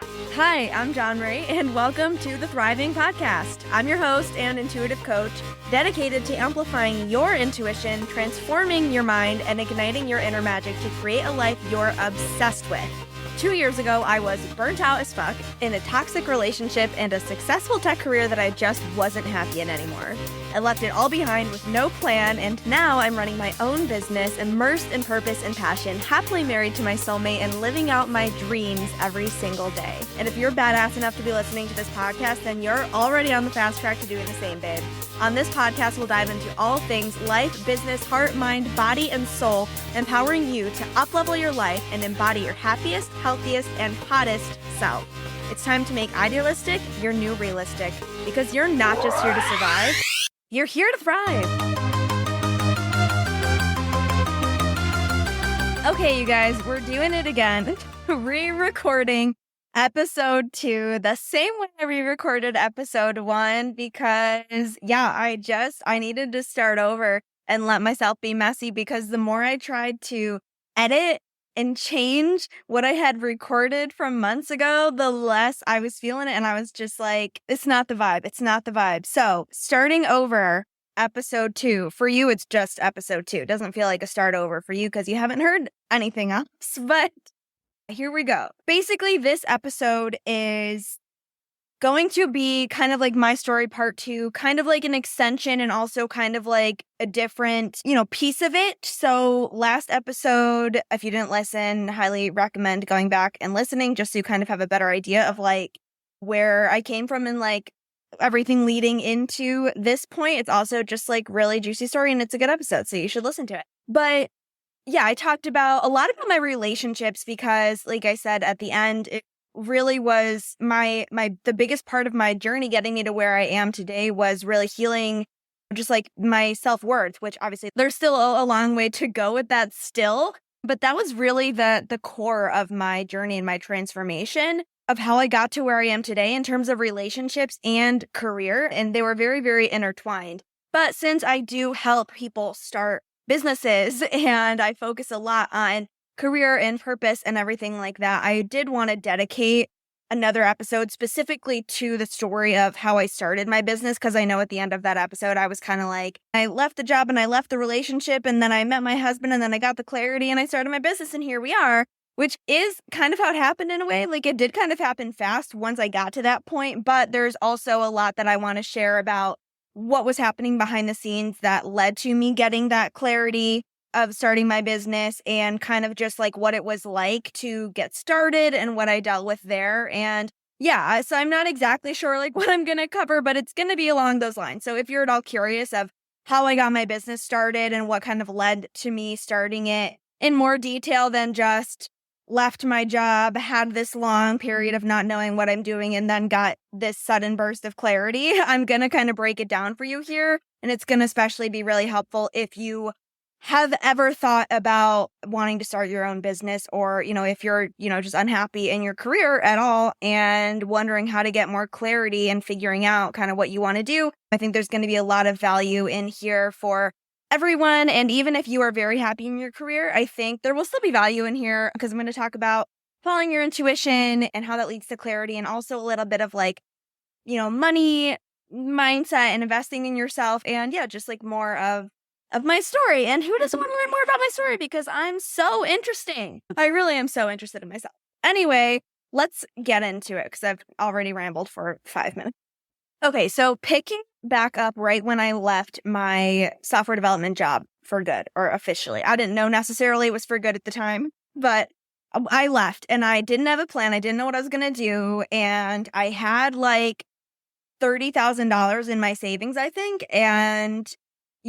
Hi, I'm John Ray, and welcome to the Thriving Podcast. I'm your host and intuitive coach, dedicated to amplifying your intuition, transforming your mind, and igniting your inner magic to create a life you're obsessed with. 2 years ago, I was burnt out as fuck in a toxic relationship and a successful tech career that I just wasn't happy in anymore. I left it all behind with no plan, and now I'm running my own business, immersed in purpose and passion, happily married to my soulmate, and living out my dreams every single day. And if you're badass enough to be listening to this podcast, then you're already on the fast track to doing the same, babe. On this podcast, we'll dive into all things life, business, heart, mind, body, and soul, empowering you to uplevel your life and embody your happiest, healthiest, and hottest self. It's time to make idealistic your new realistic, because you're not just here to survive, you're here to thrive. Okay, you guys, we're doing it again. Re-recording episode 2 the same way I re-recorded episode 1 because, I needed to start over and let myself be messy, because the more I tried to edit and change what I had recorded from months ago, the less I was feeling it. And I was just like, it's not the vibe. It's not the vibe. So starting over episode 2, for you, it's just episode 2. It doesn't feel like a start over for you because you haven't heard anything else, but here we go. Basically, this episode is going to be kind of like my story part 2, kind of like an extension and also kind of like a different, piece of it. So last episode, if you didn't listen, highly recommend going back and listening just so you kind of have a better idea of like where I came from and like everything leading into this point. It's also just like really juicy story and it's a good episode, so you should listen to it. But yeah, I talked about a lot about my relationships because, like I said at the end, it really was the biggest part of my journey getting me to where I am today was really healing just like my self-worth, which obviously there's still a long way to go with that still. But that was really the core of my journey and my transformation of how I got to where I am today in terms of relationships and career. And they were very, very intertwined. But since I do help people start businesses and I focus a lot on career and purpose and everything like that, I did want to dedicate another episode specifically to the story of how I started my business, because I know at the end of that episode, I was kind of like, I left the job and I left the relationship and then I met my husband and then I got the clarity and I started my business and here we are, which is kind of how it happened in a way. Like it did kind of happen fast once I got to that point, but there's also a lot that I want to share about what was happening behind the scenes that led to me getting that clarity of starting my business and kind of just like what it was like to get started and what I dealt with there. And yeah, so I'm not exactly sure like what I'm going to cover, but it's going to be along those lines. So if you're at all curious of how I got my business started and what kind of led to me starting it in more detail than just left my job, had this long period of not knowing what I'm doing, and then got this sudden burst of clarity, I'm going to kind of break it down for you here. And it's going to especially be really helpful if you have ever thought about wanting to start your own business, or, if you're, just unhappy in your career at all and wondering how to get more clarity and figuring out kind of what you want to do. I think there's going to be a lot of value in here for everyone. And even if you are very happy in your career, I think there will still be value in here because I'm going to talk about following your intuition and how that leads to clarity, and also a little bit of like, money mindset and investing in yourself. And yeah, just like more of my story. And who doesn't want to learn more about my story? Because I'm so interesting. I really am so interested in myself. Anyway, let's get into it because I've already rambled for 5 minutes. Okay, so picking back up right when I left my software development job for good, or officially. I didn't know necessarily it was for good at the time, but I left and I didn't have a plan. I didn't know what I was going to do. And I had like $30,000 in my savings, I think. And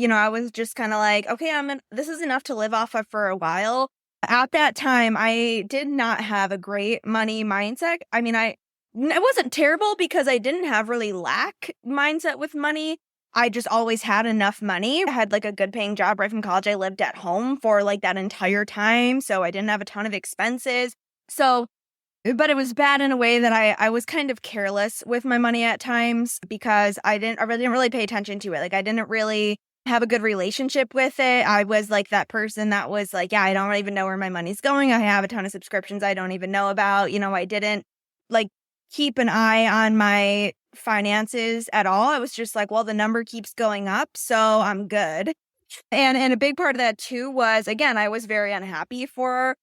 I was just kind of like, okay, this is enough to live off of for a while. At that time, I did not have a great money mindset. I mean, it wasn't terrible because I didn't have really lack mindset with money. I just always had enough money. I had like a good paying job right from college. I lived at home for like that entire time. So I didn't have a ton of expenses. But it was bad in a way that I was kind of careless with my money at times because I didn't really pay attention to it. Like I didn't really have a good relationship with it. I was like that person that was like, yeah, I don't even know where my money's going. I have a ton of subscriptions I don't even know about. I didn't like keep an eye on my finances at all. I was just like, well, the number keeps going up, so I'm good. And a big part of that too was, again, I was very unhappy for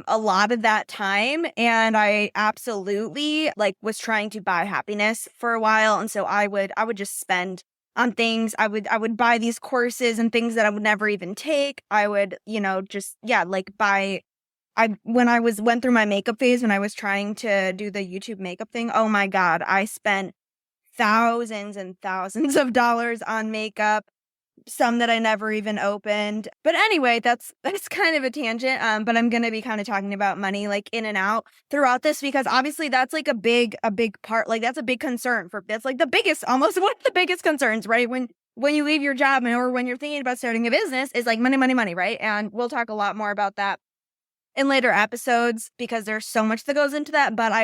a lot of that time, and I absolutely like was trying to buy happiness for a while, and so I would just spend on things. I would buy these courses and things that I would never even take. I would, just like buy. I when I was went through my makeup phase when I was trying to do the YouTube makeup thing. Oh my God, I spent thousands and thousands of dollars on makeup, some that I never even opened. But anyway, that's kind of a tangent. But I'm gonna be kind of talking about money like in and out throughout this because obviously that's like a big part. Like that's a big concern that's like the biggest, almost one of the biggest concerns, right? When you leave your job or when you're thinking about starting a business is like money, money, money, right? And we'll talk a lot more about that in later episodes because there's so much that goes into that. But I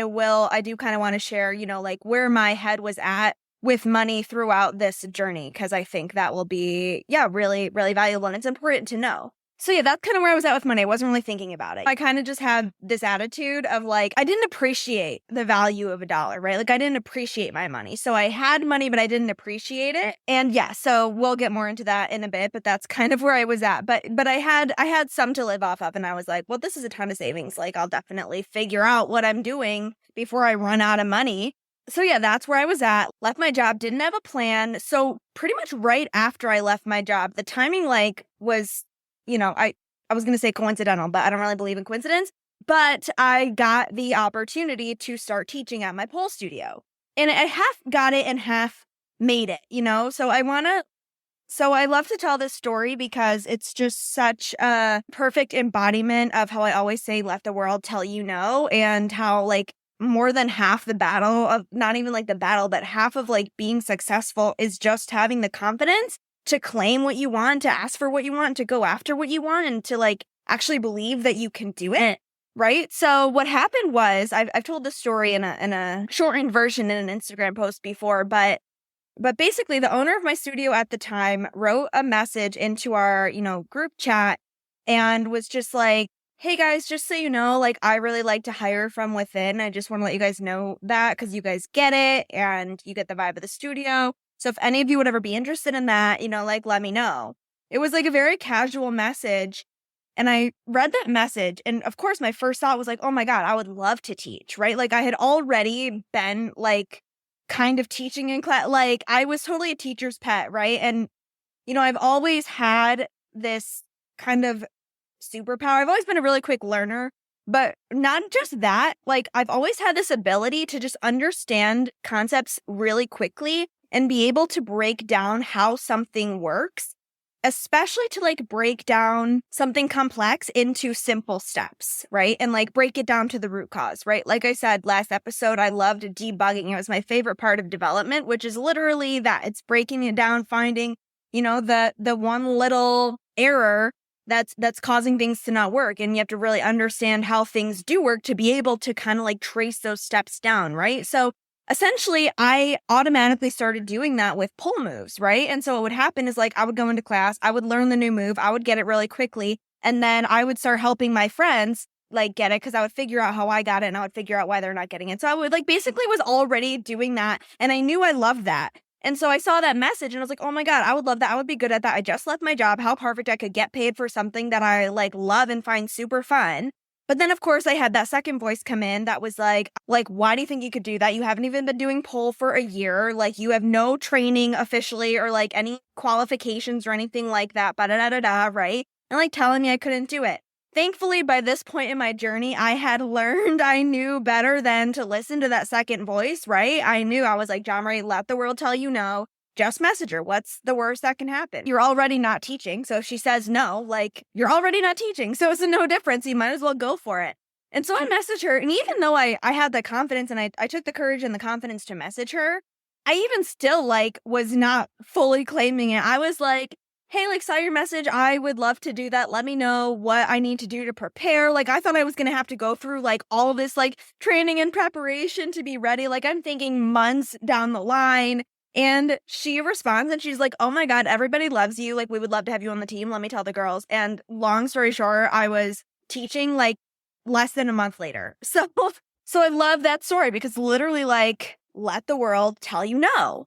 do kind of want to share, like where my head was at with money throughout this journey because I think that will be, really, really valuable and it's important to know. So yeah, that's kind of where I was at with money. I wasn't really thinking about it. I kind of just had this attitude of like, I didn't appreciate the value of a dollar, right? Like I didn't appreciate my money. So I had money, but I didn't appreciate it. And yeah, so we'll get more into that in a bit, but that's kind of where I was at. But I had some to live off of and I was like, well, this is a ton of savings. Like I'll definitely figure out what I'm doing before I run out of money. So yeah, that's where I was at. Left my job, didn't have a plan. So pretty much right after I left my job, the timing was, I was going to say coincidental, but I don't really believe in coincidence. But I got the opportunity to start teaching at my pole studio. And I half got it and half made it, So I love to tell this story because it's just such a perfect embodiment of how I always say, let the world tell you no, and how like more than half the battle of not even like the battle, but half of like being successful is just having the confidence to claim what you want, to ask for what you want, to go after what you want, and to like actually believe that you can do it. Right. So what happened was I've told this story in a shortened version in an Instagram post before, but basically the owner of my studio at the time wrote a message into our, group chat and was just like, hey guys, just so you know, like I really like to hire from within. I just want to let you guys know that because you guys get it and you get the vibe of the studio. So if any of you would ever be interested in that, like let me know. It was like a very casual message. And I read that message. And of course, my first thought was like, oh my God, I would love to teach, right? Like I had already been like kind of teaching in class. Like I was totally a teacher's pet, right? And, I've always had this kind of superpower. I've always been a really quick learner, but not just that. Like I've always had this ability to just understand concepts really quickly and be able to break down how something works, especially to like break down something complex into simple steps, right? And like break it down to the root cause, right? Like I said last episode, I loved debugging. It was my favorite part of development, which is literally that it's breaking it down, finding, the one little error that's causing things to not work. And you have to really understand how things do work to be able to kind of like trace those steps down, right? So essentially, I automatically started doing that with pole moves, right? And so what would happen is like I would go into class, I would learn the new move, I would get it really quickly, and then I would start helping my friends like get it because I would figure out how I got it and I would figure out why they're not getting it. So I would like basically was already doing that and I knew I loved that. And so I saw that message and I was like, oh my God, I would love that. I would be good at that. I just left my job. How perfect I could get paid for something that I like love and find super fun. But then, of course, I had that second voice come in that was like, why do you think you could do that? You haven't even been doing pole for a year. Like, you have no training officially or like any qualifications or anything like that, ba-da-da-da-da, right? And like telling me I couldn't do it. Thankfully, by this point in my journey, I had learned I knew better than to listen to that second voice, right? I knew I was like, John Marie, let the world tell you no. Just message her. What's the worst that can happen? You're already not teaching. So if she says no, like you're already not teaching. So it's a no difference. You might as well go for it. And so I messaged her. And even though I had the confidence and I took the courage and the confidence to message her, I even still like was not fully claiming it. I was like, hey, like saw your message. I would love to do that. Let me know what I need to do to prepare. Like I thought I was going to have to go through like all of this like training and preparation to be ready. Like I'm thinking months down the line. And she responds and she's like, oh my God, everybody loves you. Like, we would love to have you on the team. Let me tell the girls. And long story short, I was teaching like less than a month later. So So I love that story because literally, like, let the world tell you no.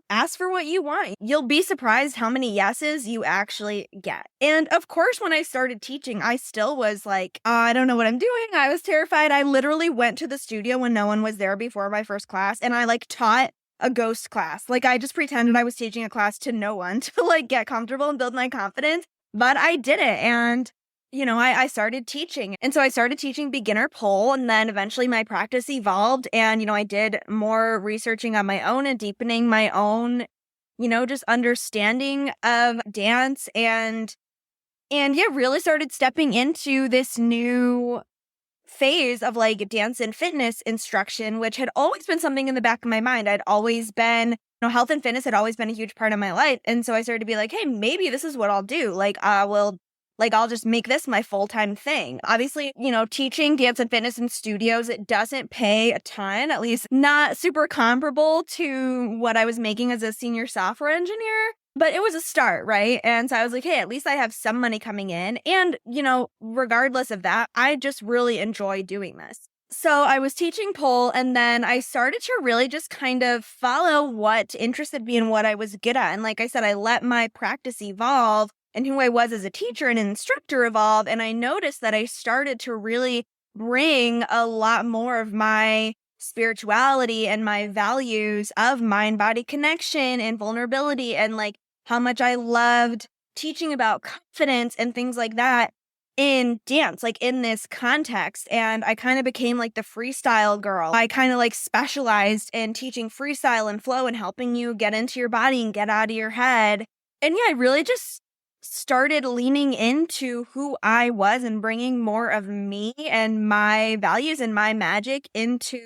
Ask for what you want. You'll be surprised how many yeses you actually get. And of course, when I started teaching, I still was like, I don't know what I'm doing. I was terrified. I literally went to the studio when no one was there before my first class, and I like taught a ghost class. Like, I just pretended I was teaching a class to no one to like get comfortable and build my confidence. But I did it. And I started teaching. And so I started teaching beginner pole, and then eventually my practice evolved. And, I did more researching on my own and deepening my own, just understanding of dance and yeah, really started stepping into this new phase of like dance and fitness instruction, which had always been something in the back of my mind. I'd always been, health and fitness had always been a huge part of my life. And so I started to be like, hey, maybe this is what I'll do. I'll just make this my full-time thing. Obviously, teaching dance and fitness in studios, it doesn't pay a ton, at least not super comparable to what I was making as a senior software engineer. But it was a start, right? And so I was like, hey, at least I have some money coming in. And, regardless of that, I just really enjoy doing this. So I was teaching pole, and then I started to really just kind of follow what interested me and what I was good at. And like I said, I let my practice evolve and who I was as a teacher and an instructor evolve. And I noticed that I started to really bring a lot more of my spirituality and my values of mind-body connection and vulnerability and like how much I loved teaching about confidence and things like that in dance, like in this context. And I kind of became like the freestyle girl. I kind of like specialized in teaching freestyle and flow and helping you get into your body and get out of your head. And yeah, I really just started leaning into who I was and bringing more of me and my values and my magic into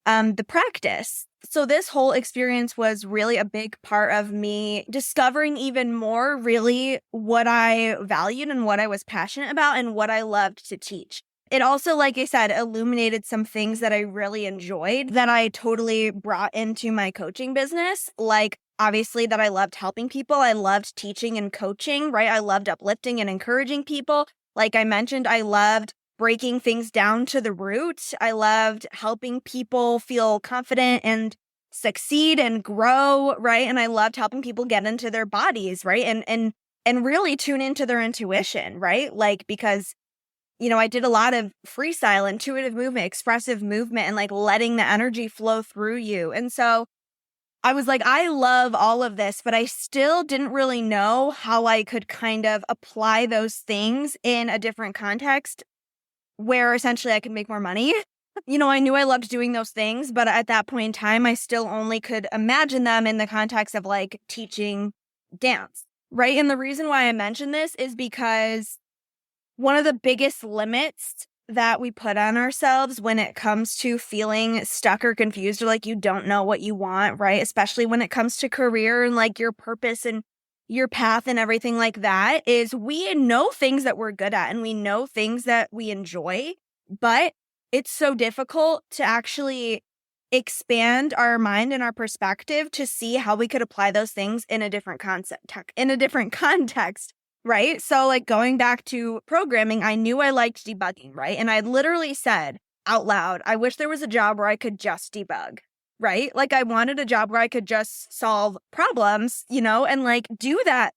the practice. So this whole experience was really a big part of me discovering even more really what I valued and what I was passionate about and what I loved to teach. It also, like I said, illuminated some things that I really enjoyed that I totally brought into my coaching business. Like, obviously, that I loved helping people. I loved teaching and coaching, right? I loved uplifting and encouraging people. Like I mentioned, I loved breaking things down to the root. I loved helping people feel confident and succeed and grow, right? And I loved helping people get into their bodies, right? And really tune into their intuition, right? Like, because I did a lot of freestyle, intuitive movement, expressive movement, and like letting the energy flow through you. And so I was like, I love all of this, but I still didn't really know how I could kind of apply those things in a different context where essentially I could make more money. I knew I loved doing those things, but at that point in time, I still only could imagine them in the context of like teaching dance, right? And the reason why I mention this is because one of the biggest limits that we put on ourselves when it comes to feeling stuck or confused or like you don't know what you want, right? Especially when it comes to career and like your purpose and your path and everything like that, is we know things that we're good at and we know things that we enjoy, but it's so difficult to actually expand our mind and our perspective to see how we could apply those things in a different context, right? So like going back to programming, I knew I liked debugging, right? And I literally said out loud, I wish there was a job where I could just debug, right? Like I wanted a job where I could just solve problems, and like do that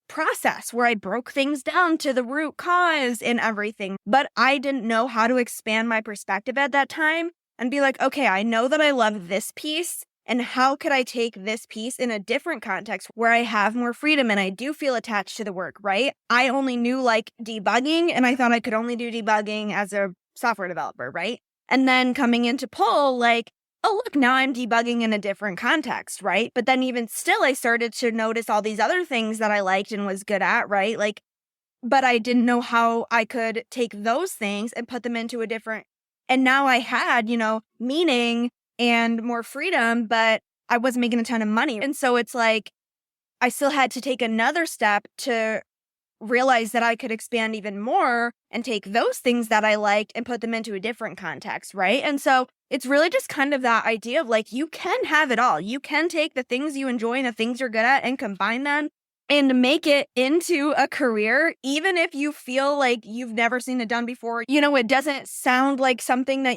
process where I broke things down to the root cause and everything. But I didn't know how to expand my perspective at that time and be like, okay, I know that I love this piece. And how could I take this piece in a different context where I have more freedom and I do feel attached to the work, right? I only knew like debugging and I thought I could only do debugging as a software developer, right? And then coming into Pull, like, oh, look, now I'm debugging in a different context, right? But then even still, I started to notice all these other things that I liked and was good at, right? Like, but I didn't know how I could take those things and put them into a different, and now I had, meaning and more freedom, but I wasn't making a ton of money. And so it's like, I still had to take another step to realize that I could expand even more and take those things that I liked and put them into a different context, right? And so it's really just kind of that idea of like, you can have it all. You can take the things you enjoy and the things you're good at and combine them and make it into a career, even if you feel like you've never seen it done before. It doesn't sound like something that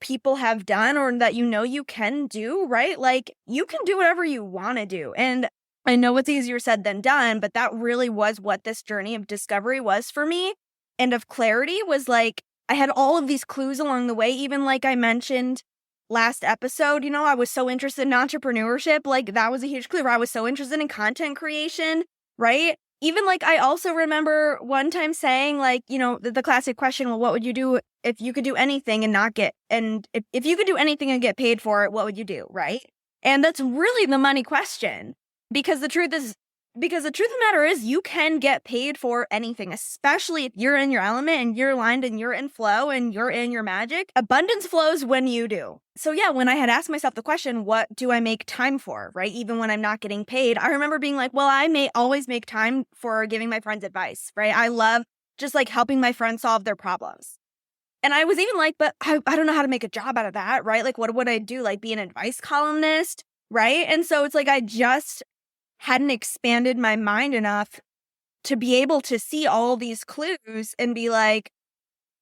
people have done or that you can do, right? Like, you can do whatever you want to do. And I know it's easier said than done, but that really was what this journey of discovery was for me. And of clarity was like, I had all of these clues along the way, even like I mentioned last episode, I was so interested in entrepreneurship. Like, that was a huge clue. I was so interested in content creation, right? Even like, I also remember one time saying, like, the classic question, well, what would you do if you could do anything and not get, and if you could do anything and get paid for it, what would you do, right? And that's really the money question, because the truth of the matter is, you can get paid for anything, especially if you're in your element and you're aligned and you're in flow and you're in your magic. Abundance flows when you do. So yeah, when I had asked myself the question, what do I make time for, right? Even when I'm not getting paid, I remember being like, well, I may always make time for giving my friends advice, right? I love just like helping my friends solve their problems. And I was even like, but I don't know how to make a job out of that, right? Like, what would I do? Like, be an advice columnist, right? And so it's like, I just hadn't expanded my mind enough to be able to see all these clues and be like,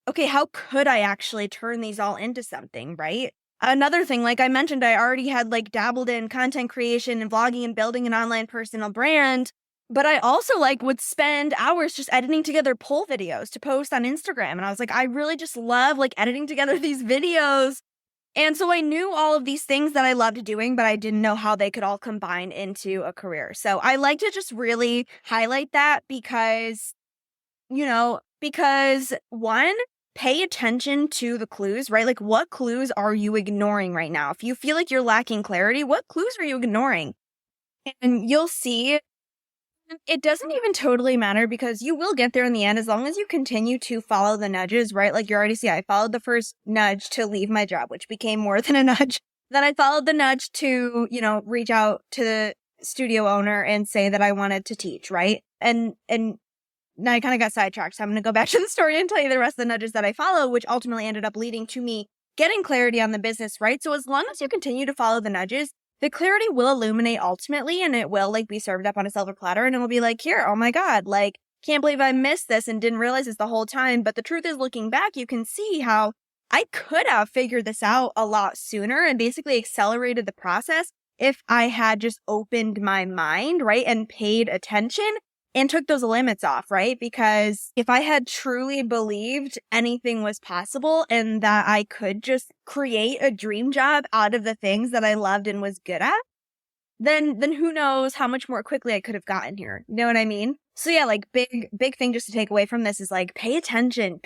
okay, how could I actually turn these all into something, right? Another thing, like I mentioned, I already had like dabbled in content creation and vlogging and building an online personal brand, but I also like would spend hours just editing together poll videos to post on Instagram. And I was like, I really just love like editing together these videos. And so I knew all of these things that I loved doing, but I didn't know how they could all combine into a career. So I like to just really highlight that because one, pay attention to the clues, right? Like, what clues are you ignoring right now? If you feel like you're lacking clarity, what clues are you ignoring? And you'll see it doesn't even totally matter, because you will get there in the end as long as you continue to follow the nudges, right? Like, you already see, I followed the first nudge to leave my job, which became more than a nudge. Then I followed the nudge to, reach out to the studio owner and say that I wanted to teach, right? And now I kind of got sidetracked, so I'm going to go back to the story and tell you the rest of the nudges that I follow, which ultimately ended up leading to me getting clarity on the business, right? So as long as you continue to follow the nudges, the clarity will illuminate ultimately, and it will like be served up on a silver platter, and it will be like, here, oh my God, like, can't believe I missed this and didn't realize this the whole time. But the truth is, looking back, you can see how I could have figured this out a lot sooner and basically accelerated the process if I had just opened my mind, right, and paid attention and took those limits off, right? Because if I had truly believed anything was possible and that I could just create a dream job out of the things that I loved and was good at, then who knows how much more quickly I could have gotten here. You know what I mean? So yeah, like, big thing just to take away from this is like, pay attention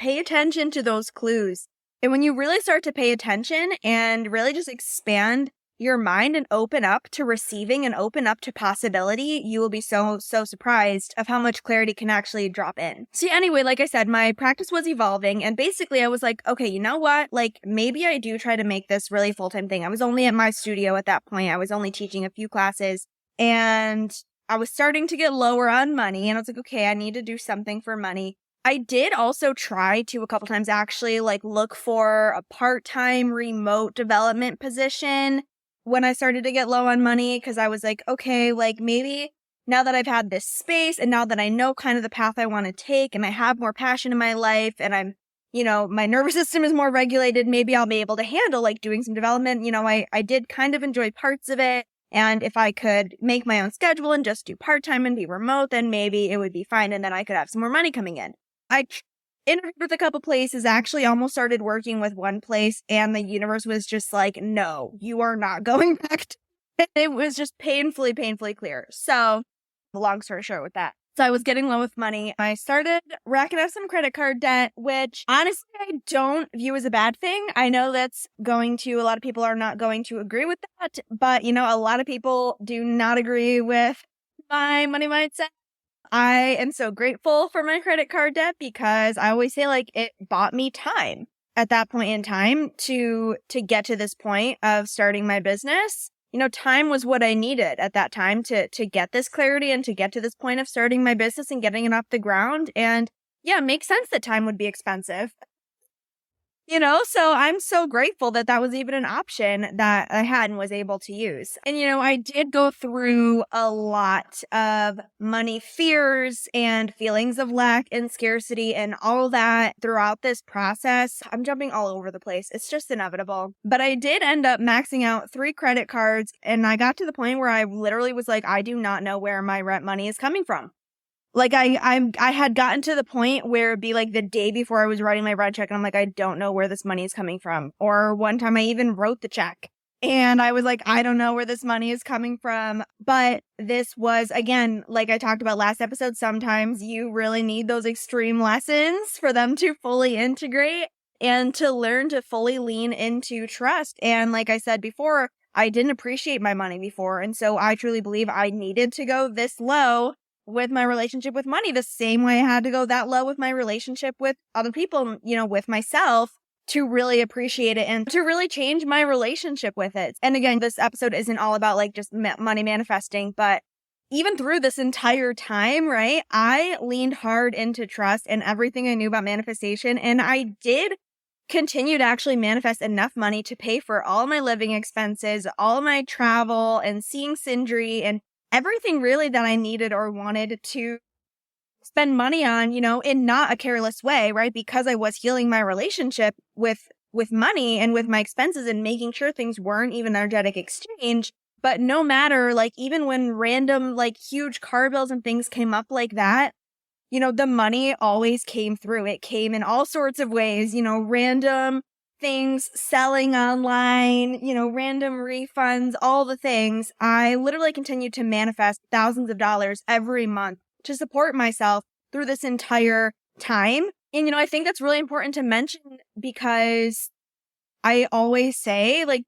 to those clues. And when you really start to pay attention and really just expand your mind and open up to receiving and open up to possibility, you will be so surprised of how much clarity can actually drop in. So anyway, like I said, my practice was evolving, and basically I was like, okay, you know what? Like, maybe I do try to make this really full-time thing. I was only at my studio at that point. I was only teaching a few classes, and I was starting to get lower on money, and I was like, okay, I need to do something for money. I did also try to a couple times actually like look for a part-time remote development position when I started to get low on money, because I was like, okay, like, maybe now that I've had this space and now that I know kind of the path I want to take and I have more passion in my life and I'm, my nervous system is more regulated, maybe I'll be able to handle like doing some development. I did kind of enjoy parts of it. And if I could make my own schedule and just do part-time and be remote, then maybe it would be fine. And then I could have some more money coming in. I interviewed with a couple places, actually almost started working with one place, and the universe was just like, no, you are not going back to it. Was just painfully clear. So, long story short with that. So I was getting low with money. I started racking up some credit card debt, which honestly I don't view as a bad thing. I know that's a lot of people are not going to agree with that, but a lot of people do not agree with my money mindset. I am so grateful for my credit card debt, because I always say, like, it bought me time at that point in time to get to this point of starting my business. Time was what I needed at that time to get this clarity and to get to this point of starting my business and getting it off the ground. And yeah, it makes sense that time would be expensive. So I'm so grateful that that was even an option that I had and was able to use. And, I did go through a lot of money fears and feelings of lack and scarcity and all that throughout this process. I'm jumping all over the place. It's just inevitable. But I did end up maxing out 3 credit cards, and I got to the point where I literally was like, I do not know where my rent money is coming from. Like I had gotten to the point where it'd be like the day before I was writing my rent check, and I'm like, I don't know where this money is coming from. Or one time I even wrote the check and I was like, I don't know where this money is coming from. But this was, again, like I talked about last episode, sometimes you really need those extreme lessons for them to fully integrate and to learn to fully lean into trust. And like I said before, I didn't appreciate my money before. And so I truly believe I needed to go this low with my relationship with money, the same way I had to go that low with my relationship with other people, with myself, to really appreciate it and to really change my relationship with it. And again, this episode isn't all about like just money manifesting, but even through this entire time, right, I leaned hard into trust and everything I knew about manifestation. And I did continue to actually manifest enough money to pay for all my living expenses, all my travel and seeing Sindri and everything really that I needed or wanted to spend money on, in not a careless way, right? Because I was healing my relationship with money and with my expenses and making sure things weren't even energetic exchange. But no matter, like, even when random, like, huge car bills and things came up like that, the money always came through. It came in all sorts of ways, random things, selling online, random refunds, all the things. I literally continued to manifest thousands of dollars every month to support myself through this entire time. And, I think that's really important to mention because I always say, like,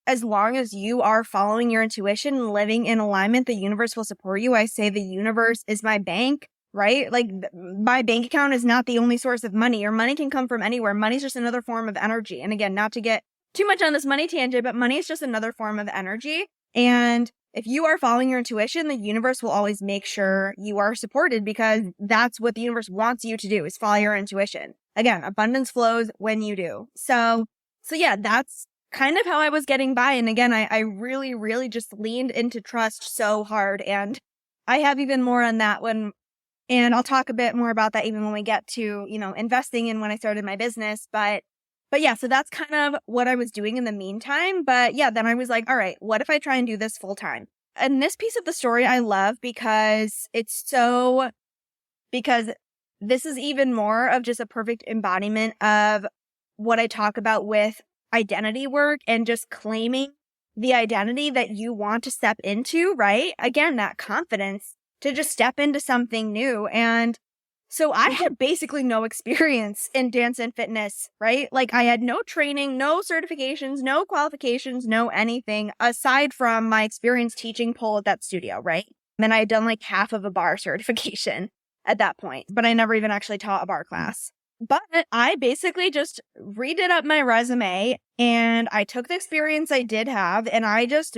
as long as you are following your intuition and living in alignment, the universe will support you. I say the universe is my bank. Right? Like my bank account is not the only source of money. Your money can come from anywhere. Money's just another form of energy. And again, not to get too much on this money tangent, but money is just another form of energy. And if you are following your intuition, the universe will always make sure you are supported because that's what the universe wants you to do is follow your intuition. Again, abundance flows when you do. So yeah, that's kind of how I was getting by. And again, I really, really just leaned into trust so hard. And I have even more on that and I'll talk a bit more about that even when we get to, investing and when I started my business. But yeah, so that's kind of what I was doing in the meantime. But yeah, then I was like, all right, what if I try and do this full time? And this piece of the story I love because because this is even more of just a perfect embodiment of what I talk about with identity work and just claiming the identity that you want to step into, right? Again, that confidence to just step into something new. And so I had basically no experience in dance and fitness, right? Like I had no training, no certifications, no qualifications, no anything aside from my experience teaching pole at that studio, right? And I had done like half of a bar certification at that point, but I never even actually taught a bar class. But I basically just redid up my resume and I took the experience I did have and I just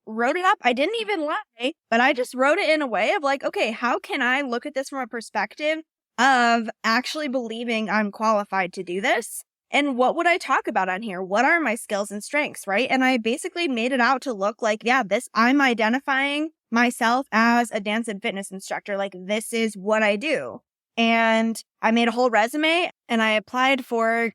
wrote it up. I didn't even lie, but I just wrote it in a way of like, okay, how can I look at this from a perspective of actually believing I'm qualified to do this? And what would I talk about on here? What are my skills and strengths, right? And I basically made it out to look like, yeah, I'm identifying myself as a dance and fitness instructor. Like this is what I do. And I made a whole resume and I applied for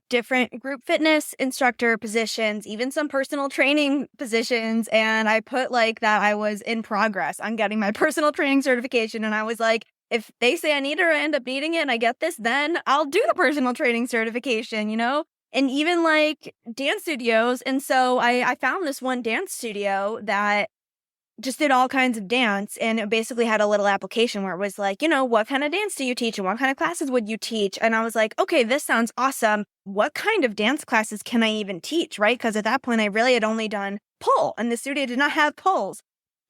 different group fitness instructor positions, even some personal training positions. And I put like that I was in progress on getting my personal training certification. And I was like, if they say I need it or I end up needing it and I get this, then I'll do the personal training certification, and even like dance studios. And so I found this one dance studio that just did all kinds of dance, and it basically had a little application where it was like, what kind of dance do you teach and what kind of classes would you teach? And I was like, okay, this sounds awesome. What kind of dance classes can I even teach, right? Because at that point, I really had only done pole, and the studio did not have poles.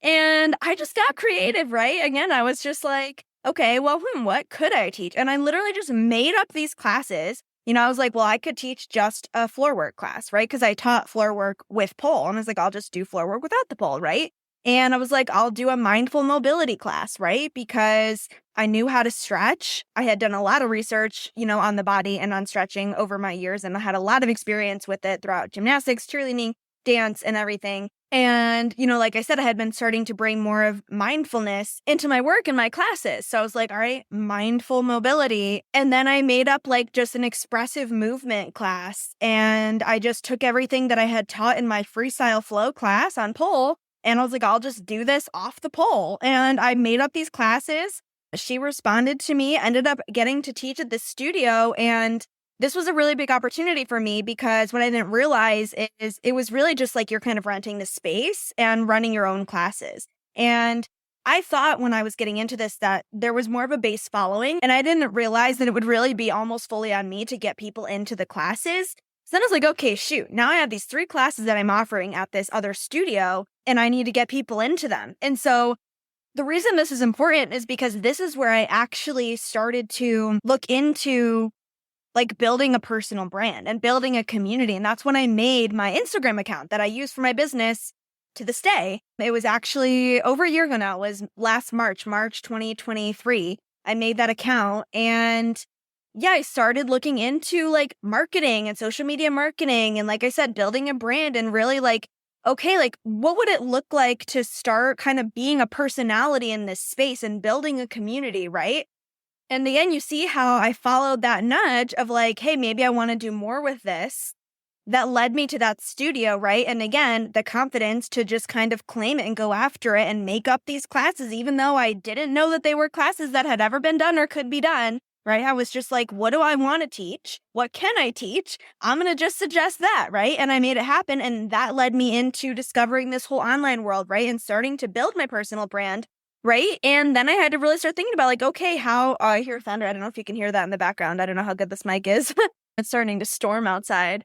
And I just got creative, right? Again, I was just like, okay, well, what could I teach? And I literally just made up these classes. I was like, well, I could teach just a floor work class, right? Because I taught floor work with pole. And I was like, I'll just do floor work without the pole, right? And I was like, I'll do a mindful mobility class, right? Because I knew how to stretch. I had done a lot of research, on the body and on stretching over my years. And I had a lot of experience with it throughout gymnastics, cheerleading, dance, and everything. And, like I said, I had been starting to bring more of mindfulness into my work and my classes. So I was like, all right, mindful mobility. And then I made up like just an expressive movement class. And I just took everything that I had taught in my freestyle flow class on pole. And I was like, I'll just do this off the pole. And I made up these classes. She responded to me, ended up getting to teach at this studio. And this was a really big opportunity for me because what I didn't realize is it was really just like you're kind of renting the space and running your own classes. And I thought when I was getting into this that there was more of a base following, and I didn't realize that it would really be almost fully on me to get people into the classes. So then I was like, okay, shoot, now I have these 3 classes that I'm offering at this other studio, and I need to get people into them. And so the reason this is important is because this is where I actually started to look into like building a personal brand and building a community. And that's when I made my Instagram account that I use for my business to this day. It was actually over a year ago now. It was last March 2023. I made that account, and yeah, I started looking into like marketing and social media marketing. And like I said, building a brand and really like, okay, like what would it look like to start kind of being a personality in this space and building a community, right? In the end, you see how I followed that nudge of like, hey, maybe I want to do more with this. That led me to that studio, right? And again, the confidence to just kind of claim it and go after it and make up these classes, even though I didn't know that they were classes that had ever been done or could be done, right? I was just like, what do I want to teach? What can I teach? I'm going to just suggest that, right? And I made it happen. And that led me into discovering this whole online world, right? And starting to build my personal brand. Right. And then I had to really start thinking about like, okay, how I hear thunder. I don't know if you can hear that in the background. I don't know how good this mic is. It's starting to storm outside.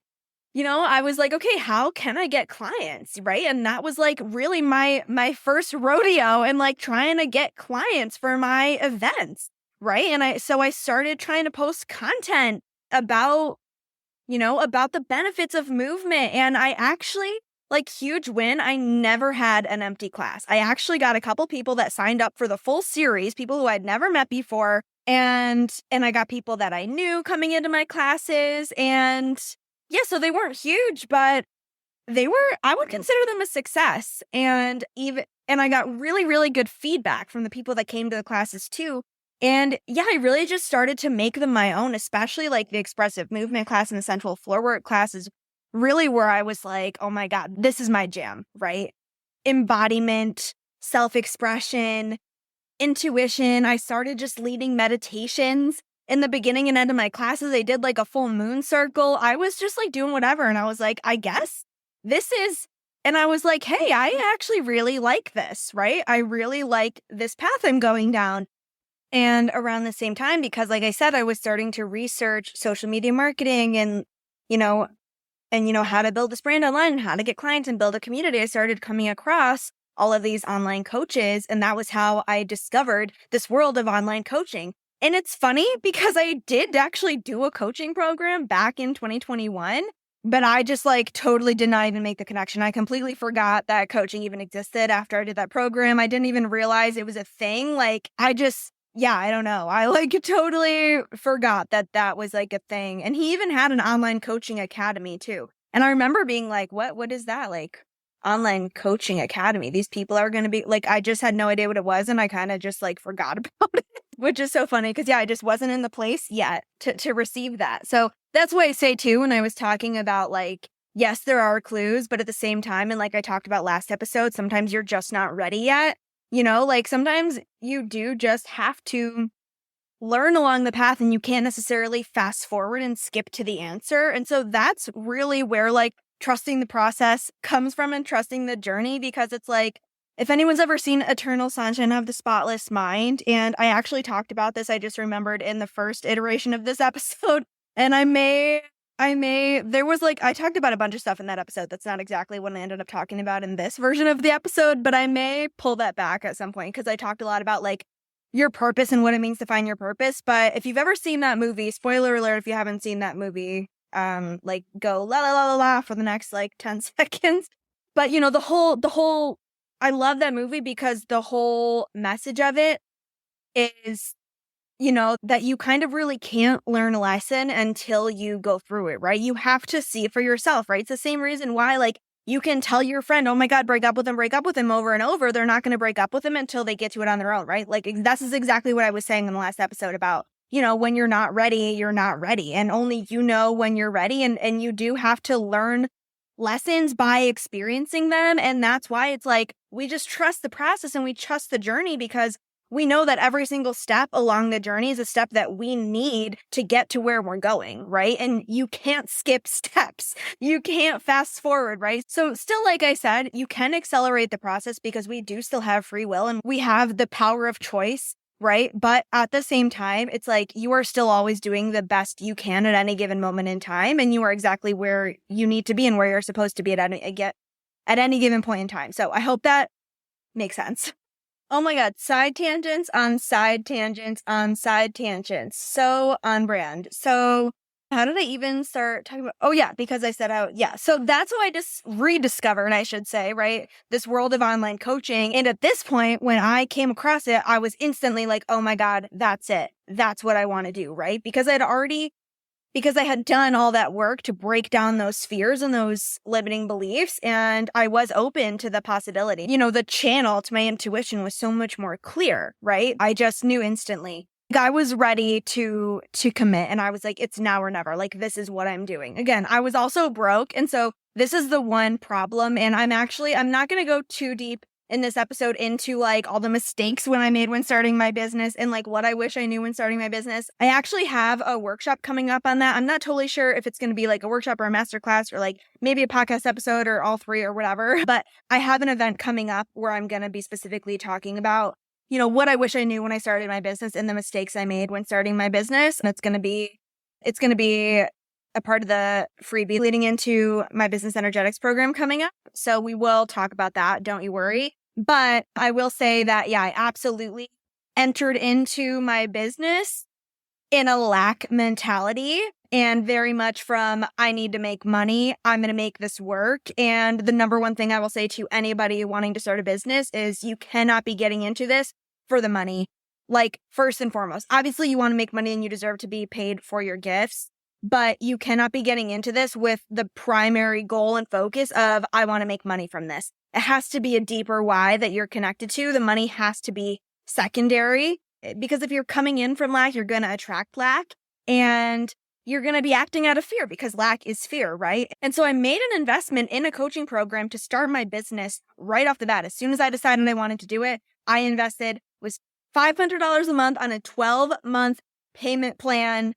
I was like, okay, how can I get clients? Right. And that was like really my first rodeo and like trying to get clients for my events. Right. And I started trying to post content about about the benefits of movement. And I actually, like, huge win, I never had an empty class. I actually got a couple people that signed up for the full series, people who I'd never met before. And I got people that I knew coming into my classes. And yeah, so they weren't huge, but I would consider them a success. And I got really, really good feedback from the people that came to the classes too. And yeah, I really just started to make them my own, especially like the expressive movement class and the central floor work class is really where I was like, oh my God, this is my jam, right? Embodiment, self-expression, intuition. I started just leading meditations in the beginning and end of my classes. I did like a full moon circle. I was just like doing whatever. And I was like, I guess this is, and I was like, hey, I actually really like this, right? I really like this path I'm going down. And around the same time, because like I said, I was starting to research social media marketing and, you know, how to build this brand online and how to get clients and build a community. I started coming across all of these online coaches. And that was how I discovered this world of online coaching. And it's funny because I did actually do a coaching program back in 2021, but I just like totally did not even make the connection. I completely forgot that coaching even existed after I did that program. I didn't even realize it was a thing. Like yeah, I don't know. I like totally forgot that that was like a thing. And he even had an online coaching academy too. And I remember being like, what is that? Like online coaching academy. These people are going to be like, I just had no idea what it was. And I kind of just like forgot about it, which is so funny. Cause yeah, I just wasn't in the place yet to receive that. So that's why I say too, when I was talking about like, yes, there are clues, but at the same time, and like I talked about last episode, sometimes you're just not ready yet. Like sometimes you do just have to learn along the path and you can't necessarily fast forward and skip to the answer. And so that's really where like trusting the process comes from and trusting the journey, because it's like, if anyone's ever seen Eternal Sunshine of the Spotless Mind, and I actually talked about this, I just remembered in the first iteration of this episode, and there was like, I talked about a bunch of stuff in that episode. That's not exactly what I ended up talking about in this version of the episode, but I may pull that back at some point because I talked a lot about like your purpose and what it means to find your purpose. But if you've ever seen that movie, spoiler alert, if you haven't seen that movie, like go la la la la la for the next like 10 seconds. But the whole I love that movie because the whole message of it is, that you kind of really can't learn a lesson until you go through it, right? You have to see it for yourself, right? It's the same reason why, like, you can tell your friend, oh my God, break up with him over and over. They're not going to break up with him until they get to it on their own, right? Like, this is exactly what I was saying in the last episode about, when you're not ready, you're not ready. And only you know when you're ready. And you do have to learn lessons by experiencing them. And that's why it's like, we just trust the process and we trust the journey because we know that every single step along the journey is a step that we need to get to where we're going, right? And you can't skip steps. You can't fast forward, right? So still, like I said, you can accelerate the process because we do still have free will and we have the power of choice, right? But at the same time, it's like you are still always doing the best you can at any given moment in time. And you are exactly where you need to be and where you're supposed to be at any given point in time. So I hope that makes sense. Oh my God, side tangents on side tangents on side tangents. So on brand. So how did I even start talking about? Oh yeah, because I said yeah. So that's how I just rediscovered, I should say, right? This world of online coaching. And at this point, when I came across it, I was instantly like, oh my God, that's it. That's what I want to do, right? Because I had done all that work to break down those fears and those limiting beliefs. And I was open to the possibility. The channel to my intuition was so much more clear, right? I just knew instantly. I was ready to commit. And I was like, it's now or never. Like, this is what I'm doing. Again, I was also broke. And so this is the one problem. And I'm not going to go too deep in this episode into like all the mistakes I made when starting my business and like what I wish I knew when starting my business. I actually have a workshop coming up on that. I'm not totally sure if it's going to be like a workshop or a masterclass or like maybe a podcast episode or all three or whatever, but I have an event coming up where I'm going to be specifically talking about, what I wish I knew when I started my business and the mistakes I made when starting my business. And it's going to be a part of the freebie leading into my business energetics program coming up. So we will talk about that. Don't you worry. But I will say that, yeah, I absolutely entered into my business in a lack mentality and very much from, I need to make money. I'm going to make this work. And the number one thing I will say to anybody wanting to start a business is you cannot be getting into this for the money. Like, first and foremost, obviously you want to make money and you deserve to be paid for your gifts. But you cannot be getting into this with the primary goal and focus of, I want to make money from this. It has to be a deeper why that you're connected to. The money has to be secondary because if you're coming in from lack, you're going to attract lack and you're going to be acting out of fear because lack is fear, right? And so I made an investment in a coaching program to start my business right off the bat. As soon as I decided I wanted to do it, I invested was $500 a month on a 12-month payment plan.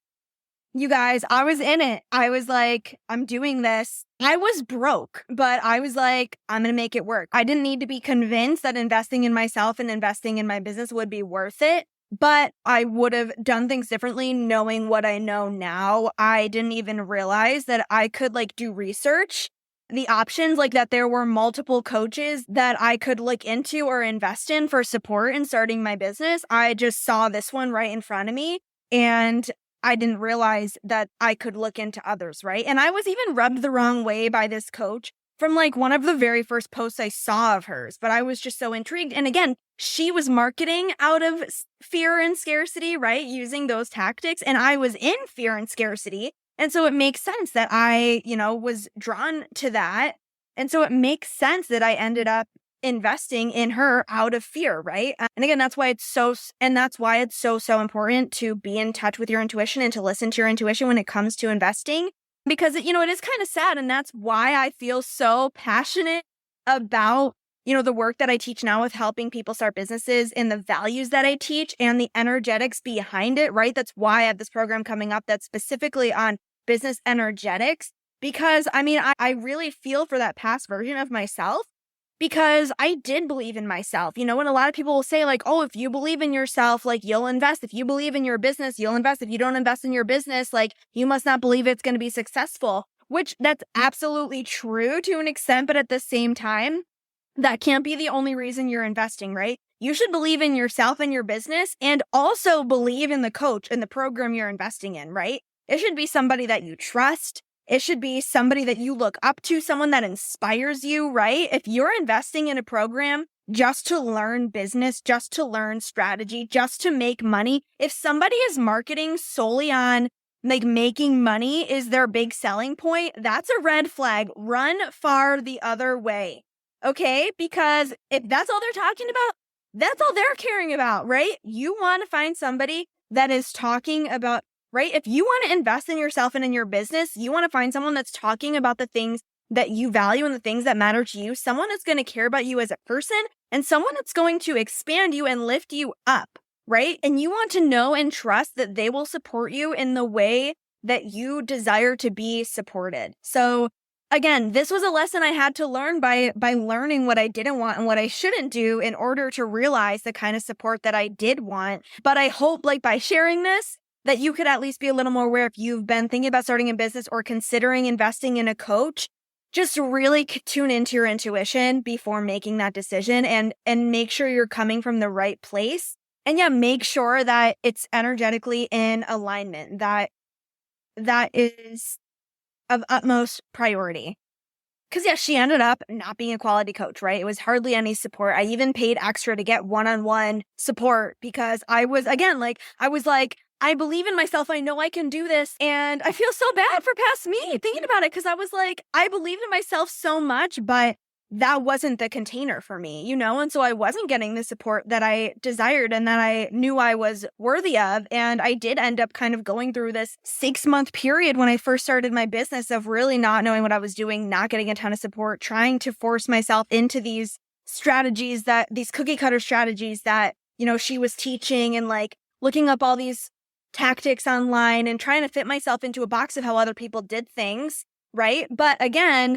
You guys, I was in it. I was like, I'm doing this. I was broke, but I was like, I'm going to make it work. I didn't need to be convinced that investing in myself and investing in my business would be worth it, but I would have done things differently knowing what I know now. I didn't even realize that I could like do research, the options, like that there were multiple coaches that I could look into or invest in for support in starting my business. I just saw this one right in front of me and I didn't realize that I could look into others, right? And I was even rubbed the wrong way by this coach from like one of the very first posts I saw of hers, but I was just so intrigued. And again, she was marketing out of fear and scarcity, right? Using those tactics. And I was in fear and scarcity. And so it makes sense that I, was drawn to that. And so it makes sense that I ended up investing in her out of fear, right? And again, that's why it's so important to be in touch with your intuition and to listen to your intuition when it comes to investing, because it is kind of sad. And that's why I feel so passionate about, the work that I teach now with helping people start businesses and the values that I teach and the energetics behind it, right? That's why I have this program coming up that's specifically on business energetics, because I really feel for that past version of myself. Because I did believe in myself, and a lot of people will say like, oh, if you believe in yourself, like you'll invest. If you believe in your business, you'll invest. If you don't invest in your business, like you must not believe it's going to be successful, which that's absolutely true to an extent. But at the same time, that can't be the only reason you're investing, right? You should believe in yourself and your business and also believe in the coach and the program you're investing in, right? It should be somebody that you trust. It should be somebody that you look up to, someone that inspires you, right? If you're investing in a program just to learn business, just to learn strategy, just to make money, if somebody is marketing solely on like making money is their big selling point, that's a red flag. Run far the other way. Okay? Because if that's all they're talking about, that's all they're caring about, right? You want to find somebody that is talking about, right? If you want to invest in yourself and in your business, you want to find someone that's talking about the things that you value and the things that matter to you, someone that's going to care about you as a person, and someone that's going to expand you and lift you up, right? And you want to know and trust that they will support you in the way that you desire to be supported. So again, this was a lesson I had to learn by learning what I didn't want and what I shouldn't do in order to realize the kind of support that I did want. But I hope like by sharing this, that you could at least be a little more aware if you've been thinking about starting a business or considering investing in a coach. Just really tune into your intuition before making that decision and make sure you're coming from the right place. And yeah, make sure that it's energetically in alignment, that is of utmost priority. Because yeah, she ended up not being a quality coach, right? It was hardly any support. I even paid extra to get one-on-one support because I was like, I believe in myself. I know I can do this. And I feel so bad for past me thinking about it because I was like, I believed in myself so much, but that wasn't the container for me, you know? And so I wasn't getting the support that I desired and that I knew I was worthy of. And I did end up kind of going through this 6-month period when I first started my business of really not knowing what I was doing, not getting a ton of support, trying to force myself into these strategies these cookie cutter strategies that, you know, she was teaching and like looking up all these tactics online and trying to fit myself into a box of how other people did things, right? But again,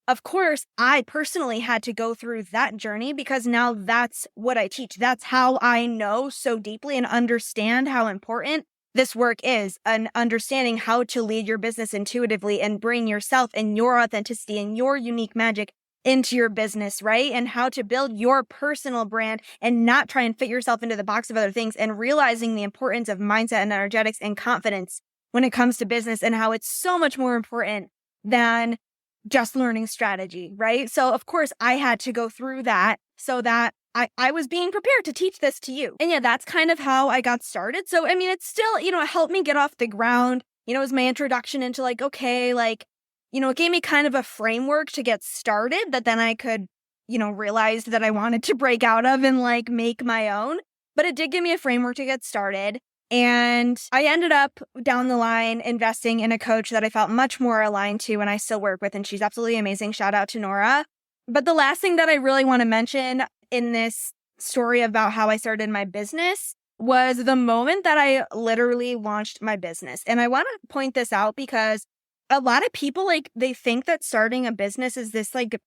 of course, I personally had to go through that journey because now that's what I teach. That's how I know so deeply and understand how important this work is, and understanding how to lead your business intuitively and bring yourself and your authenticity and your unique magic into your business, right? And how to build your personal brand and not try and fit yourself into the box of other things, and realizing the importance of mindset and energetics and confidence when it comes to business and how it's so much more important than just learning strategy, right? So of course I had to go through that so that I was being prepared to teach this to you. And yeah, that's kind of how I got started. So, I mean, it's still, you know, it helped me get off the ground. You know, it was my introduction into like, okay, like, you know, it gave me kind of a framework to get started that then I could, you know, realize that I wanted to break out of and like make my own. But it did give me a framework to get started. And I ended up down the line investing in a coach that I felt much more aligned to and I still work with. And she's absolutely amazing. Shout out to Nora. But the last thing that I really want to mention in this story about how I started my business was the moment that I literally launched my business. And I want to point this out because a lot of people, like, they think that starting a business is this like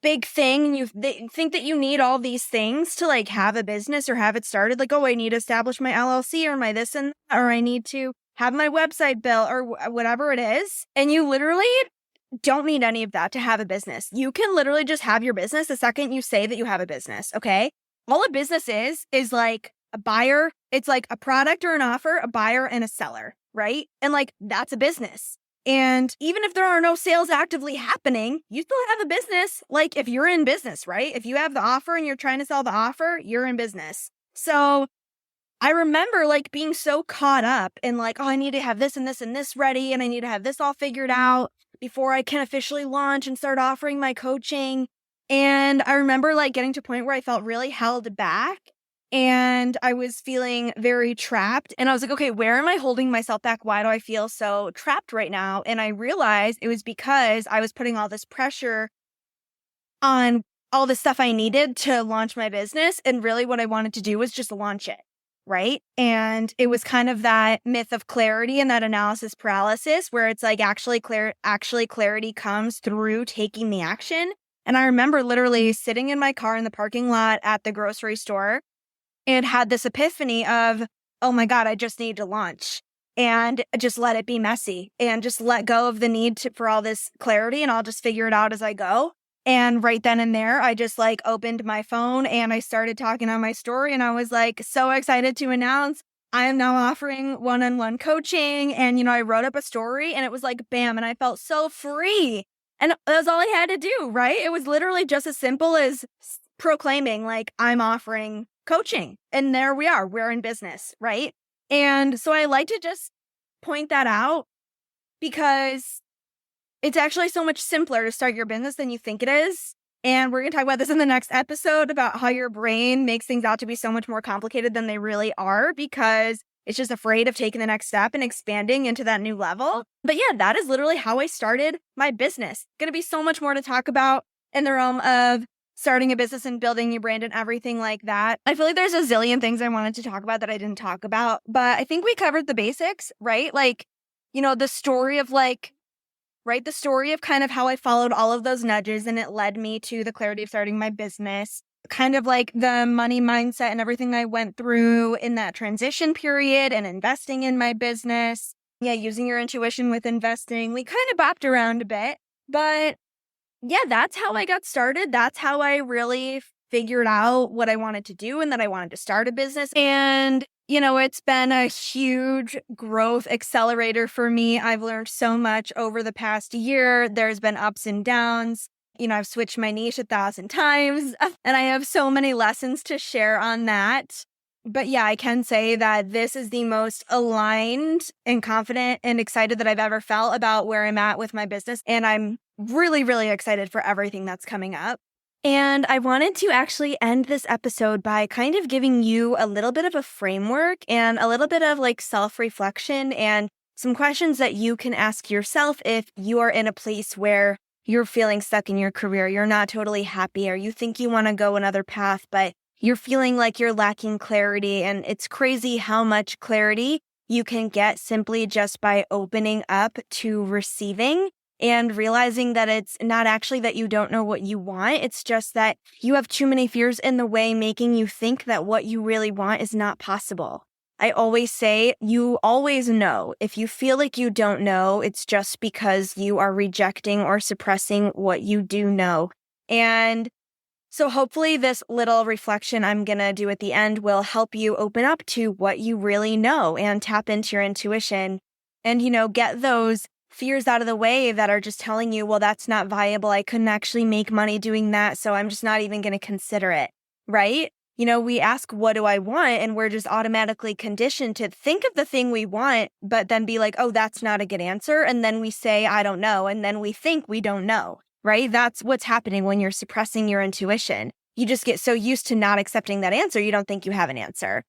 big thing, and they think that you need all these things to like have a business or have it started. Like, oh, I need to establish my LLC or my this and that, or I need to have my website built or whatever it is. And you literally don't need any of that to have a business. You can literally just have your business the second you say that you have a business, okay? All a business is like a buyer. It's like a product or an offer, a buyer and a seller, right? And like, that's a business. And even if there are no sales actively happening, you still have a business. Like if you're in business, right? If you have the offer and you're trying to sell the offer, you're in business. So I remember like being so caught up in like, oh, I need to have this and this and this ready, and I need to have this all figured out before I can officially launch and start offering my coaching. And I remember like getting to a point where I felt really held back and I was feeling very trapped. And I was like, okay, where am I holding myself back? Why do I feel so trapped right now? And I realized it was because I was putting all this pressure on all the stuff I needed to launch my business. And really what I wanted to do was just launch it. Right. And it was kind of that myth of clarity and that analysis paralysis where it's like actually clarity comes through taking the action. And I remember literally sitting in my car in the parking lot at the grocery store and had this epiphany of, oh my God, I just need to launch and just let it be messy and just let go of the need for all this clarity, and I'll just figure it out as I go. And right then and there, I just like opened my phone and I started talking on my story, and I was like so excited to announce I am now offering one-on-one coaching. And, I wrote up a story and it was like, bam. And I felt so free. And that's all I had to do, right? It was literally just as simple as proclaiming, like, I'm offering coaching. And there we are. We're in business, right? And so I like to just point that out because it's actually so much simpler to start your business than you think it is. And we're going to talk about this in the next episode about how your brain makes things out to be so much more complicated than they really are because it's just afraid of taking the next step and expanding into that new level. But yeah, that is literally how I started my business. Going to be so much more to talk about in the realm of starting a business and building your brand and everything like that. I feel like there's a zillion things I wanted to talk about that I didn't talk about, but I think we covered the basics, right? Like, the story of right? The story of kind of how I followed all of those nudges and it led me to the clarity of starting my business, kind of like the money mindset and everything I went through in that transition period and investing in my business. Yeah, using your intuition with investing. We kind of bopped around a bit, but yeah, that's how I got started. That's how I really figured out what I wanted to do and that I wanted to start a business. And it's been a huge growth accelerator for me. I've learned so much over the past year. There's been ups and downs. I've switched my niche 1,000 times and I have so many lessons to share on that. But yeah, I can say that this is the most aligned and confident and excited that I've ever felt about where I'm at with my business. And I'm really, really excited for everything that's coming up. And I wanted to actually end this episode by kind of giving you a little bit of a framework and a little bit of like self-reflection and some questions that you can ask yourself if you are in a place where you're feeling stuck in your career, you're not totally happy, or you think you want to go another path, but you're feeling like you're lacking clarity. And it's crazy how much clarity you can get simply just by opening up to receiving. And realizing that it's not actually that you don't know what you want. It's just that you have too many fears in the way, making you think that what you really want is not possible. I always say you always know. If you feel like you don't know, it's just because you are rejecting or suppressing what you do know. And so hopefully this little reflection I'm going to do at the end will help you open up to what you really know and tap into your intuition and, get those fears out of the way that are just telling you, well, that's not viable. I couldn't actually make money doing that, so I'm just not even going to consider it, right? We ask, what do I want? And we're just automatically conditioned to think of the thing we want, but then be like, oh, that's not a good answer. And then we say, I don't know. And then we think we don't know, right? That's what's happening when you're suppressing your intuition. You just get so used to not accepting that answer, you don't think you have an answer.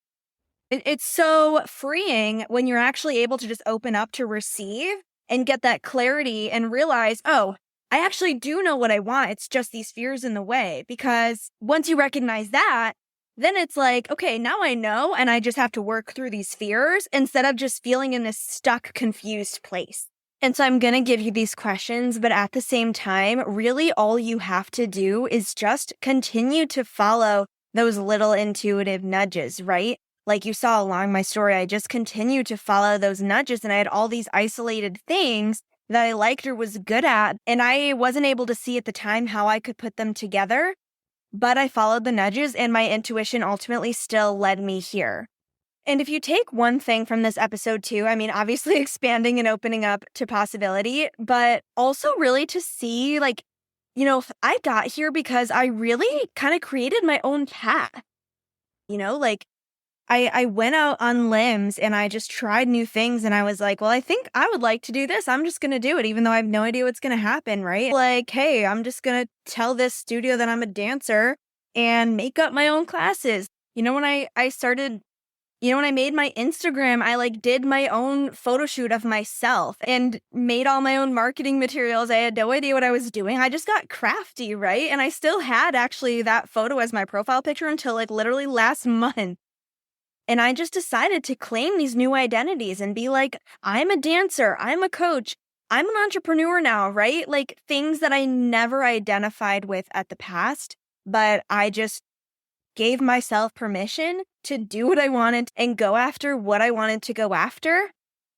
It's so freeing when you're actually able to just open up to receive and get that clarity and realize, oh, I actually do know what I want. It's just these fears in the way. Because once you recognize that, then it's like, okay, now I know, and I just have to work through these fears instead of just feeling in this stuck, confused place. And so I'm going to give you these questions, but at the same time, really all you have to do is just continue to follow those little intuitive nudges, right? Like you saw along my story, I just continued to follow those nudges and I had all these isolated things that I liked or was good at. And I wasn't able to see at the time how I could put them together, but I followed the nudges and my intuition ultimately still led me here. And if you take one thing from this episode too, I mean, obviously expanding and opening up to possibility, but also really to see I got here because I really kind of created my own path, I went out on limbs and I just tried new things and I was like, well, I think I would like to do this. I'm just going to do it, even though I have no idea what's going to happen, right? Like, hey, I'm just going to tell this studio that I'm a dancer and make up my own classes. When I started, when I made my Instagram, I did my own photo shoot of myself and made all my own marketing materials. I had no idea what I was doing. I just got crafty, right? And I still had actually that photo as my profile picture until literally last month. And I just decided to claim these new identities and be like, I'm a dancer, I'm a coach, I'm an entrepreneur now, right? Things that I never identified with at the past, but I just gave myself permission to do what I wanted and go after what I wanted to go after.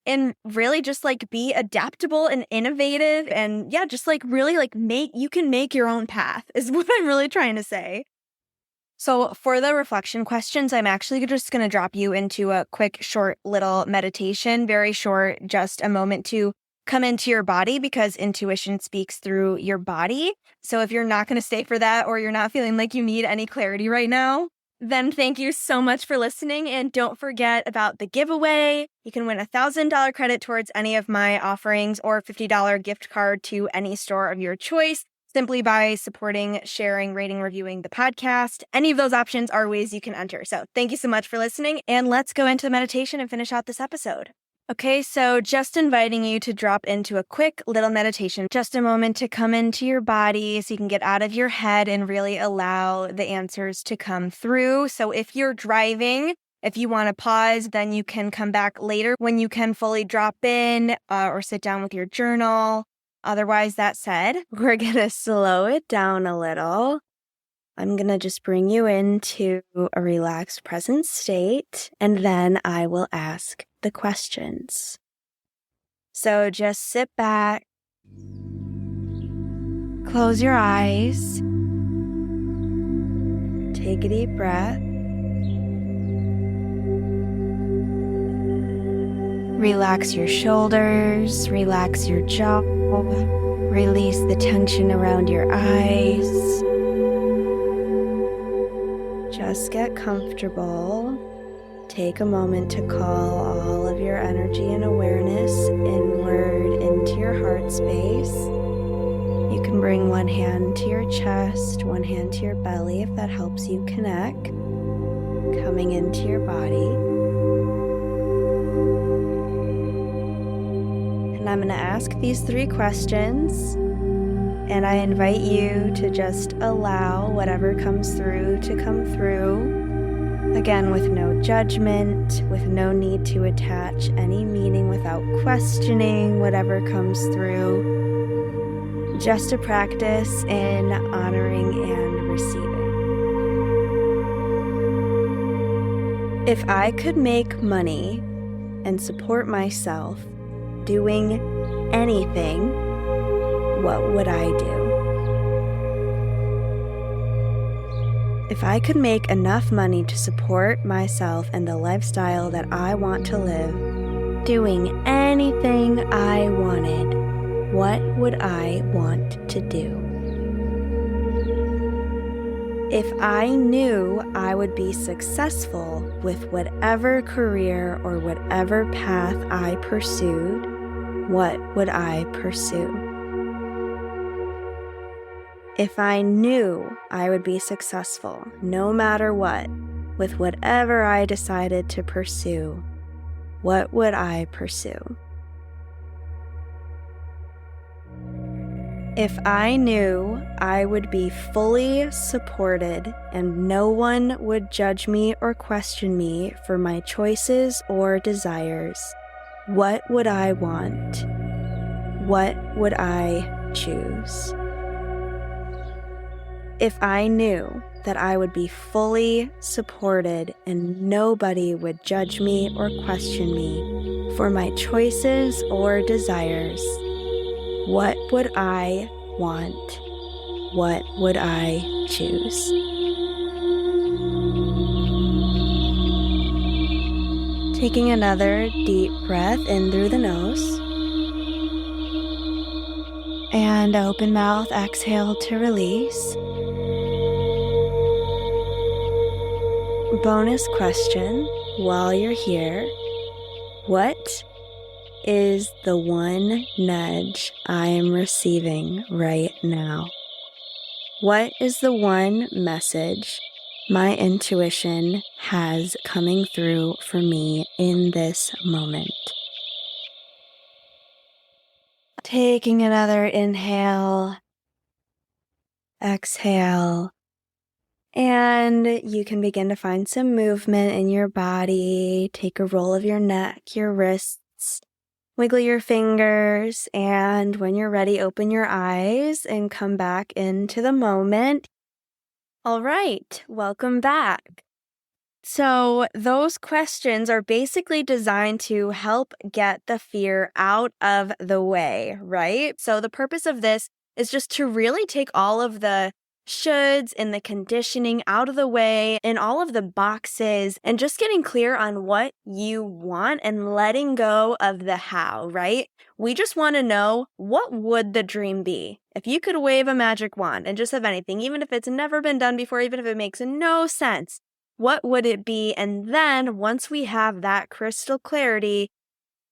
And really just be adaptable and innovative and really you can make your own path is what I'm really trying to say. So for the reflection questions, I'm actually just going to drop you into a quick, short little meditation, very short, just a moment to come into your body because intuition speaks through your body. So if you're not going to stay for that or you're not feeling like you need any clarity right now, then thank you so much for listening. And don't forget about the giveaway. You can win $1,000 credit towards any of my offerings or a $50 gift card to any store of your choice, simply by supporting, sharing, rating, reviewing the podcast. Any of those options are ways you can enter. So thank you so much for listening, and let's go into the meditation and finish out this episode. Okay, so just inviting you to drop into a quick little meditation, just a moment to come into your body so you can get out of your head and really allow the answers to come through. So if you're driving, if you want to pause, then you can come back later when you can fully drop in or sit down with your journal. Otherwise, that said, we're going to slow it down a little. I'm going to just bring you into a relaxed present state, and then I will ask the questions. So just sit back, close your eyes, take a deep breath, relax your shoulders, relax your jaw, release the tension around your eyes. Just get comfortable. Take a moment to call all of your energy and awareness inward into your heart space. You can bring one hand to your chest, one hand to your belly if that helps you connect. Coming into your body. And I'm going to ask these 3 questions, and I invite you to just allow whatever comes through to come through. Again, with no judgment, with no need to attach any meaning without questioning whatever comes through. Just a practice in honoring and receiving. If I could make money and support myself doing anything, what would I do? If I could make enough money to support myself and the lifestyle that I want to live, doing anything I wanted, what would I want to do? If I knew I would be successful with whatever career or whatever path I pursued, what would I pursue? If I knew I would be successful, no matter what, with whatever I decided to pursue, what would I pursue? If I knew I would be fully supported and no one would judge me or question me for my choices or desires, what would I want? What would I choose? If I knew that I would be fully supported and nobody would judge me or question me for my choices or desires, what would I want? What would I choose? Taking another deep breath in through the nose. And open mouth, exhale to release. Bonus question while you're here. What is the one nudge I am receiving right now? What is the one message my intuition has coming through for me in this moment? Taking another inhale, exhale, and you can begin to find some movement in your body. Take a roll of your neck, your wrists, wiggle your fingers, and when you're ready, open your eyes and come back into the moment. All right, welcome back. So those questions are basically designed to help get the fear out of the way, right? So the purpose of this is just to really take all of the shoulds and the conditioning out of the way and all of the boxes and just getting clear on what you want and letting go of the how, right? We just want to know, what would the dream be? If you could wave a magic wand and just have anything, even if it's never been done before, even if it makes no sense, what would it be? And then once we have that crystal clarity,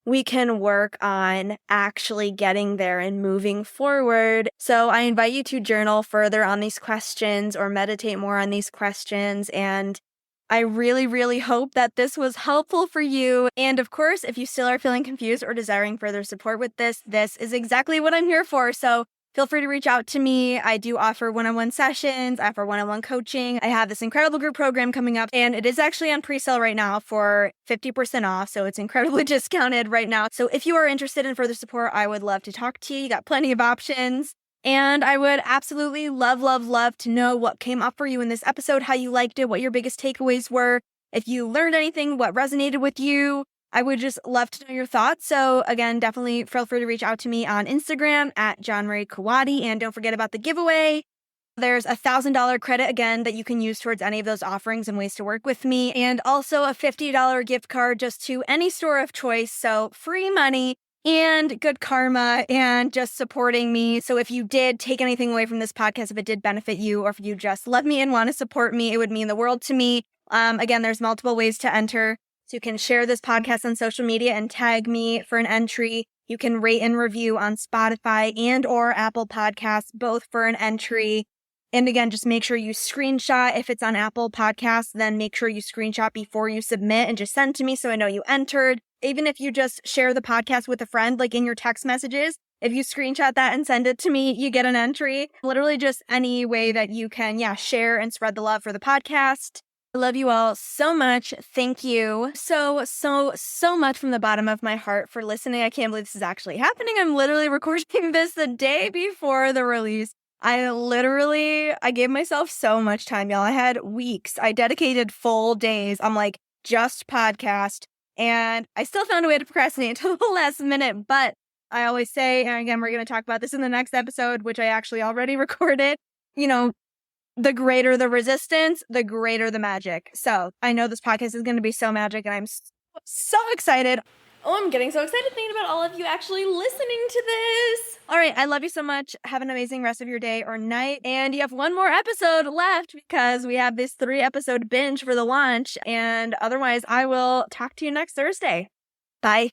we can work on actually getting there and moving forward. So I invite you to journal further on these questions or meditate more on these questions. And I really, really hope that this was helpful for you. And of course, if you still are feeling confused or desiring further support with this is exactly what I'm here for. So feel free to reach out to me. I do offer one-on-one sessions. I offer one-on-one coaching. I have this incredible group program coming up, and it is actually on pre-sale right now for 50% off. So it's incredibly discounted right now. So if you are interested in further support, I would love to talk to you. You got plenty of options. And I would absolutely love, love, love to know what came up for you in this episode, how you liked it, what your biggest takeaways were. If you learned anything, what resonated with you. I would just love to know your thoughts. So again, definitely feel free to reach out to me on Instagram at John Marie Kawadi. And don't forget about the giveaway. There's a $1,000 credit again that you can use towards any of those offerings and ways to work with me. And also a $50 gift card just to any store of choice. So free money and good karma and just supporting me. So if you did take anything away from this podcast, if it did benefit you, or if you just love me and want to support me, it would mean the world to me. Again, there's multiple ways to enter. So you can share this podcast on social media and tag me for an entry. You can rate and review on Spotify and or Apple Podcasts, both for an entry. And again, just make sure you screenshot. If it's on Apple Podcasts, then make sure you screenshot before you submit and just send to me so I know you entered. Even if you just share the podcast with a friend, like in your text messages, if you screenshot that and send it to me, you get an entry. Literally just any way that you can, share and spread the love for the podcast. I love you all so much. Thank you so much from the bottom of my heart for listening. I can't believe this is actually happening. I'm literally recording this the day before the release. I gave myself so much time, y'all. I had weeks. I dedicated full days. I'm like, just podcast. And I still found a way to procrastinate until the last minute. But I always say, and again, we're going to talk about this in the next episode, which I actually already recorded, the greater the resistance, the greater the magic. So I know this podcast is going to be so magic, and I'm so excited. Oh, I'm getting so excited thinking about all of you actually listening to this. All right, I love you so much. Have an amazing rest of your day or night. And you have one more episode left because we have this 3-episode binge for the launch. And otherwise, I will talk to you next Thursday. Bye.